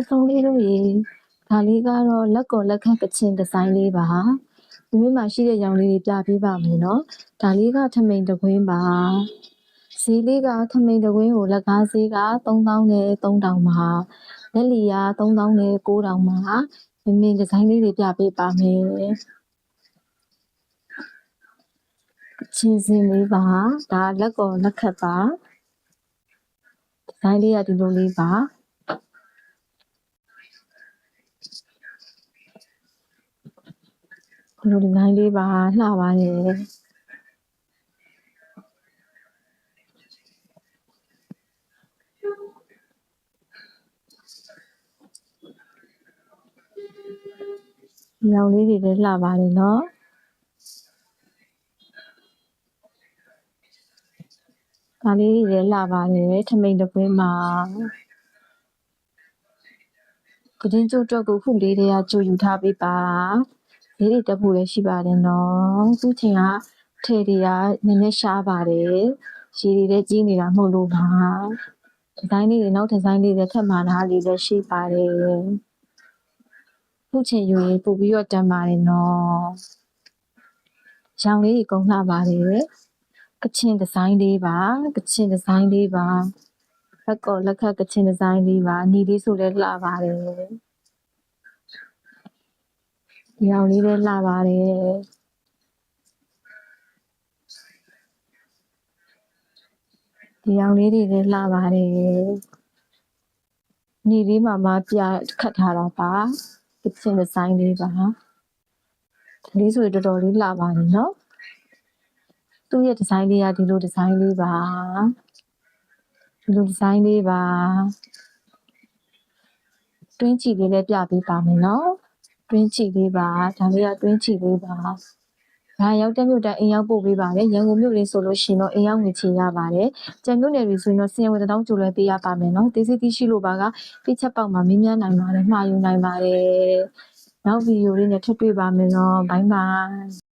သုံးလေးတို့ရေဒါလေးကတော့လက်ကော်လက်ခတ်ကချင်ဒီဇိုင်းလေးပါဒီမှာရှိတဲ့ရောင်လေးတွေပြပေးပါမယ်နော်ဒါလေးကထမိန်တကွင်းပါဈေးလေးကထမိန်တကွင်းကိုလက်ကားဈေးက3000နဲ့3000ပါလက်လီက3000နဲ့9000ပါမင်းဒီဇိုင်းလေးတွေပြပေးပါမယ်ချင်းစင်လေးပါဒါလက်ကော်လက်ခတ်ပါဒီဇိုင်းလေးကဒီလိုလေးပါဒီလိုဒီဇိုင်းလေးပါလှပါတယ်ရောင်လေးတွေလည်းလှပါတယ်နော်ဒါလေးတွေလည်းလှပါတယ်ထမိန်တကွင်းမှာကတင်းကျုပ်တော့ကိုခုလေးတွေကကြိုယူထားပေးပါဈေးတွေတက်ဖို့လည်းရှိပါတယ်နော်သူ့ချိန်ကထဲတွေကနည်းနည်းရှားပါတယ်ရေတွေလည်းကြီးနေတာမဟုတ်လို့ပါဒီဇိုင်းလေးတွေနောက်ဒီဇိုင်းလေးတွေထပ်မှာထားလေးလည်းရှိပါတယ်ခုချိန်ယူရင်ပို့ပြီးတော့တန်ပါတယ်နော်ရောင်လေးတွေကုန်လှပါတယ်ကချင်ဒီဇိုင်းလေးပါကချင်ဒီဇိုင်းလေးပါလက်ကော်လက်ခတ်ကချင်ဒီဇိုင်းလေးပါညီလေးဆိုလည်းလှပါတယ်ရောင်လေးလည်းလှပါတယ်ဒီရောင်လေးတွေလည်းလှပါတယ်ညီလေးမှာပြခတ်ထားတာပါကချင်ဒီဇိုင်းလေးပါဒီလေးဆိုတော်တော်လေးလှပါတယ်နော်သူ့ရဲ့ဒီဇိုင်းလေးကဒီလိုဒီဇိုင်းလေးပါဒီလိုဒီဇိုင်းလေးပါတွင်းချီလေးလည်းပြပေးပါမယ်နော်တွင်းချီလေးပါဒါလေးကတွင်းချီလေးပါဒါရောက်တဲ့မြို့တိုင်းအိမ်ရောက်ပို့ပေးပါတယ်ရန်ကုန်မြို့လေးဆိုလို့ရှိရင်တော့အိမ်ရောက်ငွေချေရပါတယ်ကြံမြို့နယ်တွေဆိုရင်တော့စင်ရဝယ်1000ကျိုးလွှဲပေးရပါမယ်နော်တေးစစ်တီးရှိလို့ပါကတိချက်ပေါက်မှာမင်းများနိုင်ပါတယ်မှာယူနိုင်ပါတယ်နောက်ဗီဒီယိုလေးနဲ့ထပ်တွေ့ပါမယ်နော်ဘိုင်းဘိုင်